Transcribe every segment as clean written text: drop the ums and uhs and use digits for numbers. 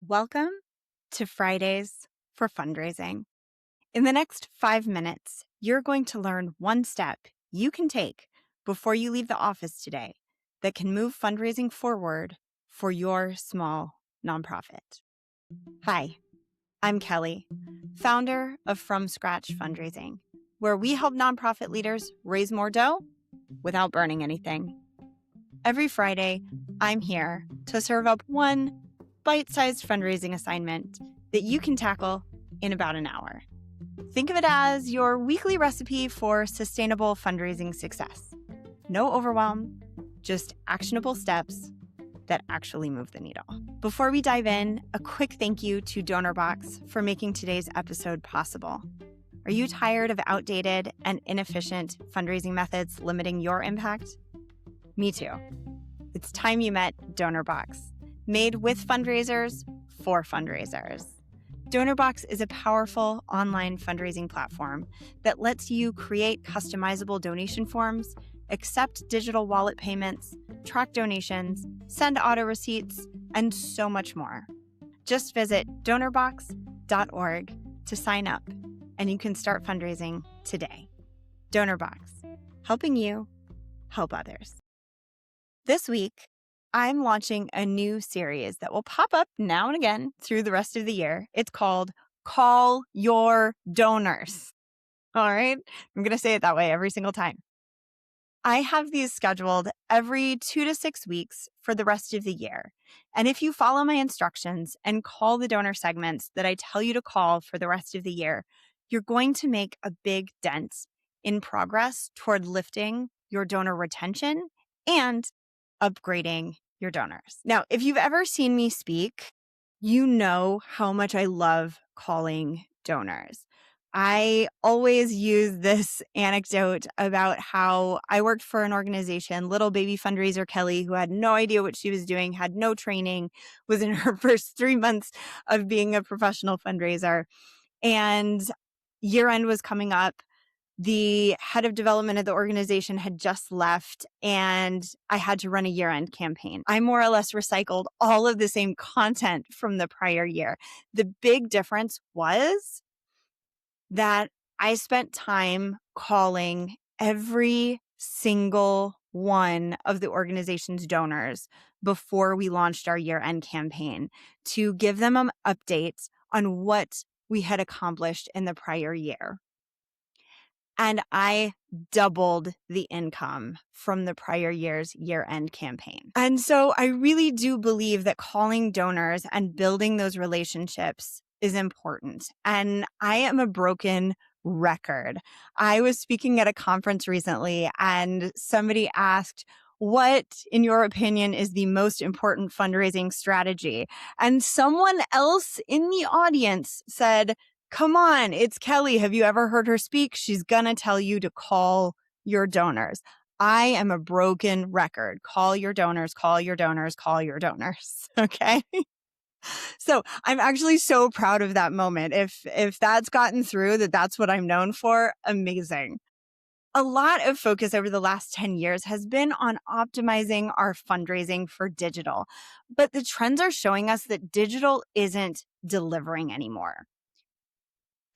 Welcome to Fridays for Fundraising. In the next 5 minutes, you're going to learn one step you can take before you leave the office today that can move fundraising forward for your small nonprofit. Hi, I'm Kelly, founder of From Scratch Fundraising, where we help nonprofit leaders raise more dough without burning anything. Every Friday, I'm here to serve up one bite-sized fundraising assignment that you can tackle in about an hour. Think of it as your weekly recipe for sustainable fundraising success. No overwhelm, just actionable steps that actually move the needle. Before we dive in, a quick thank you to DonorBox for making today's episode possible. Are you tired of outdated and inefficient fundraising methods limiting your impact? Me too. It's time you met DonorBox, made with fundraisers for fundraisers. DonorBox is a powerful online fundraising platform that lets you create customizable donation forms, accept digital wallet payments, track donations, send auto receipts, and so much more. Just visit donorbox.org to sign up, and you can start fundraising today. DonorBox, helping you help others. This week, I'm launching a new series that will pop up now and again through the rest of the year. It's called Call Your Donors. All right? I'm going to say it that way every single time. I have these scheduled every 2 to 6 weeks for the rest of the year. And if you follow my instructions and call the donor segments that I tell you to call for the rest of the year, you're going to make a big dent in progress toward lifting your donor retention and upgrading your donors. Now, if you've ever seen me speak, you know how much I love calling donors. I always use this anecdote about how I worked for an organization, little baby fundraiser Kelly, who had no idea what she was doing, had no training, was in her first 3 months of being a professional fundraiser. And year end was coming up. The head of development of the organization had just left, and I had to run a year-end campaign. I more or less recycled all of the same content from the prior year. The big difference was that I spent time calling every single one of the organization's donors before we launched our year-end campaign to give them an update on what we had accomplished in the prior year. And I doubled the income from the prior year's year-end campaign. And so I really do believe that calling donors and building those relationships is important. And I am a broken record. I was speaking at a conference recently, and somebody asked, what, in your opinion, is the most important fundraising strategy? And someone else in the audience said, come on, it's Kelly. Have you ever heard her speak? She's going to tell you to call your donors. I am a broken record. Call your donors, call your donors, call your donors. Okay. So I'm actually so proud of that moment. If that's gotten through, that's what I'm known for, amazing. A lot of focus over the last 10 years has been on optimizing our fundraising for digital, but the trends are showing us that digital isn't delivering anymore.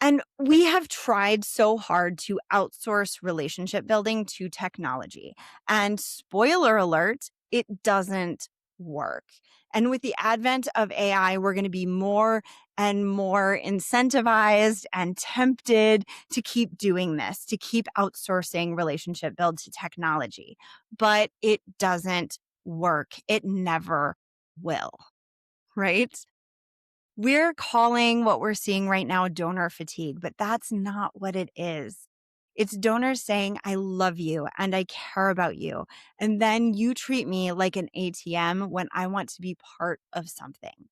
And we have tried so hard to outsource relationship building to technology. And spoiler alert, it doesn't work. And with the advent of AI, we're going to be more and more incentivized and tempted to keep doing this, to keep outsourcing relationship build to technology. But it doesn't work. It never will, right? We're calling what we're seeing right now donor fatigue, but that's not what it is. It's donors saying, I love you and I care about you. And then you treat me like an ATM when I want to be part of something.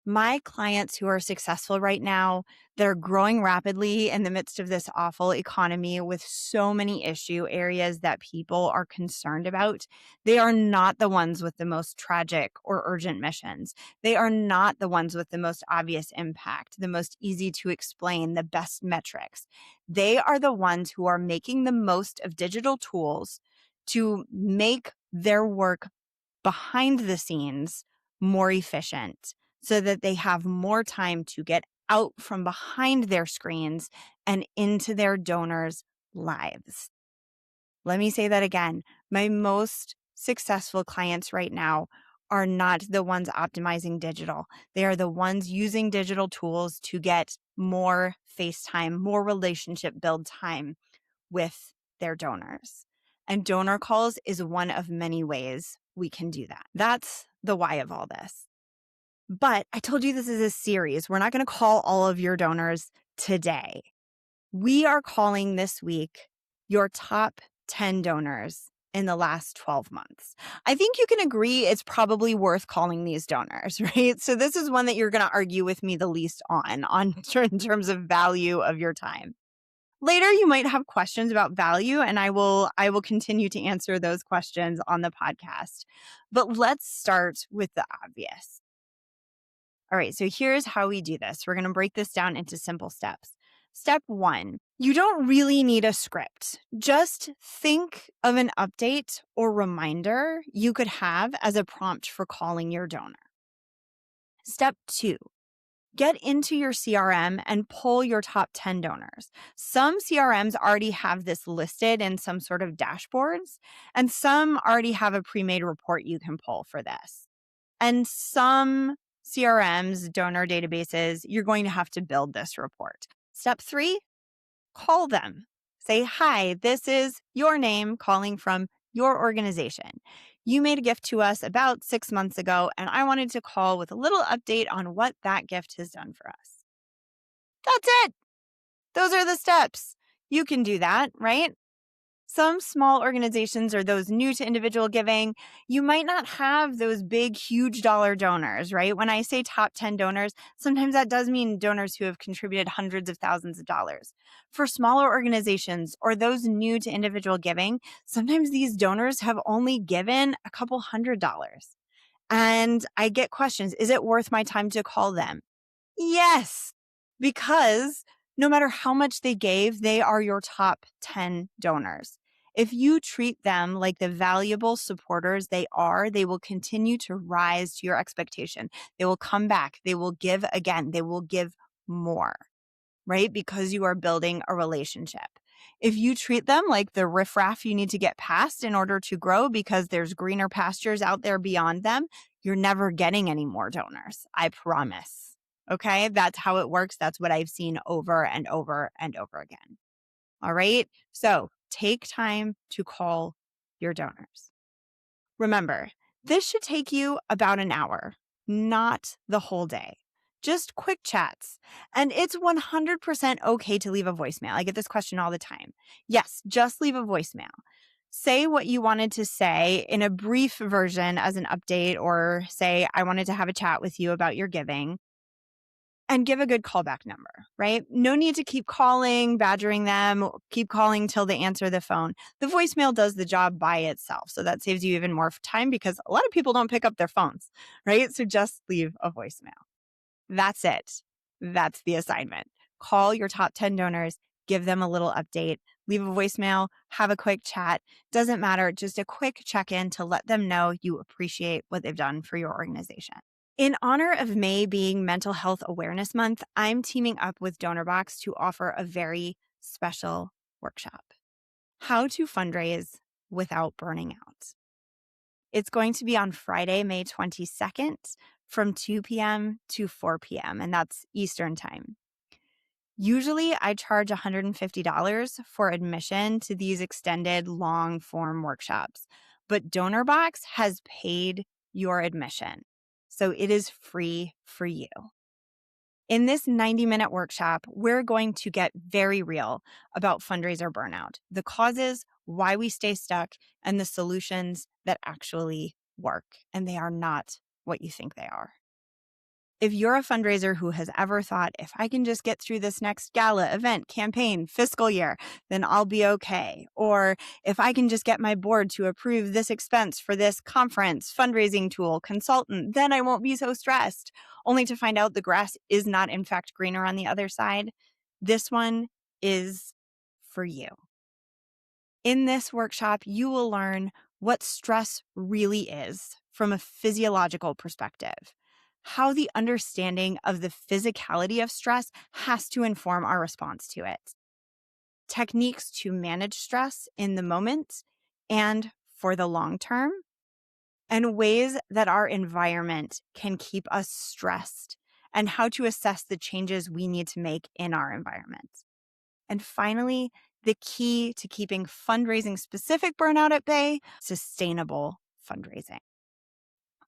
My clients who are successful right now, they're growing rapidly in the midst of this awful economy with so many issue areas that people are concerned about. They are not the ones with the most tragic or urgent missions. They are not the ones with the most obvious impact, the most easy to explain, the best metrics. They are the ones who are making the most of digital tools to make their work behind the scenes more efficient, so that they have more time to get out from behind their screens and into their donors' lives. Let me say that again. My most successful clients right now are not the ones optimizing digital. They are the ones using digital tools to get more face time, more relationship build time with their donors. And donor calls is one of many ways we can do that. That's the why of all this. But I told you this is a series. We're not going to call all of your donors today. We are calling this week your top 10 donors in the last 12 months. I think you can agree it's probably worth calling these donors, right? So this is one that you're going to argue with me the least on in terms of value of your time. Later, you might have questions about value, and I will continue to answer those questions on the podcast. But let's start with the obvious. All right, so here's how we do this. We're going to break this down into simple steps. Step 1, you don't really need a script. Just think of an update or reminder you could have as a prompt for calling your donor. Step 2, get into your CRM and pull your top 10 donors. Some CRMs already have this listed in some sort of dashboards, and some already have a pre-made report you can pull for this. And some CRMs, donor databases, you're going to have to build this report. Step 3, call them. Say, hi, this is your name calling from your organization. You made a gift to us about 6 months ago, and I wanted to call with a little update on what that gift has done for us. That's it. Those are the steps. You can do that, right? Some small organizations or those new to individual giving, you might not have those big, huge dollar donors, right? When I say top 10 donors, sometimes that does mean donors who have contributed hundreds of thousands of dollars. For smaller organizations or those new to individual giving, sometimes these donors have only given a couple $100s. And I get questions, is it worth my time to call them? Yes, because no matter how much they gave, they are your top 10 donors. If you treat them like the valuable supporters they are, they will continue to rise to your expectation. They will come back. They will give again. They will give more, right? Because you are building a relationship. If you treat them like the riffraff you need to get past in order to grow because there's greener pastures out there beyond them, you're never getting any more donors. I promise. Okay, that's how it works. That's what I've seen over and over and over again. All right, so take time to call your donors. Remember, this should take you about an hour, not the whole day. Just quick chats. And it's 100% okay to leave a voicemail. I get this question all the time. Yes, just leave a voicemail. Say what you wanted to say in a brief version as an update, or say, I wanted to have a chat with you about your giving. And give a good callback number, right? No need to keep calling, badgering them, keep calling till they answer the phone. The voicemail does the job by itself. So that saves you even more time because a lot of people don't pick up their phones, right? So just leave a voicemail. That's it. That's the assignment. Call your top 10 donors, give them a little update, leave a voicemail, have a quick chat. Doesn't matter, just a quick check-in to let them know you appreciate what they've done for your organization. In honor of May being Mental Health Awareness Month, I'm teaming up with DonorBox to offer a very special workshop, How to Fundraise Without Burning Out. It's going to be on Friday, May 22nd from 2 p.m. to 4 p.m., and that's Eastern Time. Usually, I charge $150 for admission to these extended long-form workshops, but DonorBox has paid your admission. So it is free for you. In this 90-minute workshop, we're going to get very real about fundraiser burnout, the causes, why we stay stuck, and the solutions that actually work. And they are not what you think they are. If you're a fundraiser who has ever thought, if I can just get through this next gala, event, campaign, fiscal year, then I'll be okay. Or if I can just get my board to approve this expense for this conference, fundraising tool, consultant, then I won't be so stressed, only to find out the grass is not in fact greener on the other side, this one is for you. In this workshop, you will learn what stress really is from a physiological perspective, how the understanding of the physicality of stress has to inform our response to it, techniques to manage stress in the moment and for the long term, and ways that our environment can keep us stressed, and how to assess the changes we need to make in our environment. And finally, the key to keeping fundraising specific burnout at bay: sustainable fundraising.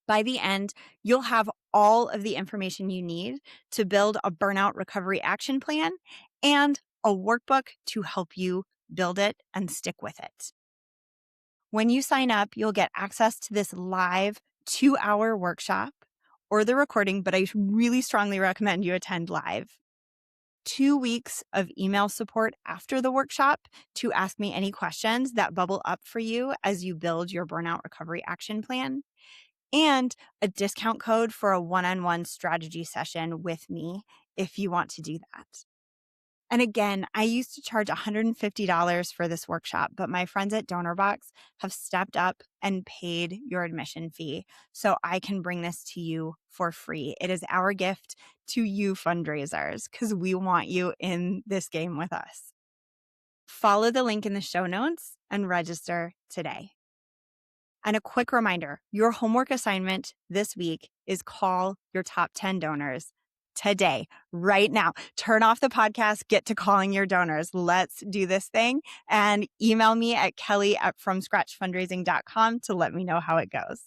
By the end, you'll have all of the information you need to build a burnout recovery action plan and a workbook to help you build it and stick with it. When you sign up, you'll get access to this live 2-hour workshop or the recording, but I really strongly recommend you attend live. 2 weeks of email support after the workshop to ask me any questions that bubble up for you as you build your burnout recovery action plan, and a discount code for a one-on-one strategy session with me if you want to do that. And again, I used to charge $150 for this workshop, but my friends at DonorBox have stepped up and paid your admission fee so I can bring this to you for free. It is our gift to you fundraisers because we want you in this game with us. Follow the link in the show notes and register today. And a quick reminder, your homework assignment this week is call your top 10 donors today, right now. Turn off the podcast, get to calling your donors. Let's do this thing, and email me at kelly@fromscratchfundraising.com to let me know how it goes.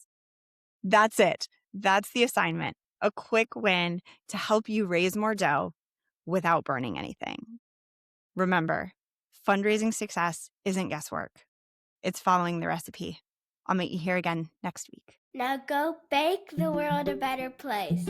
That's it. That's the assignment. A quick win to help you raise more dough without burning anything. Remember, fundraising success isn't guesswork. It's following the recipe. I'll meet you here again next week. Now go make the world a better place.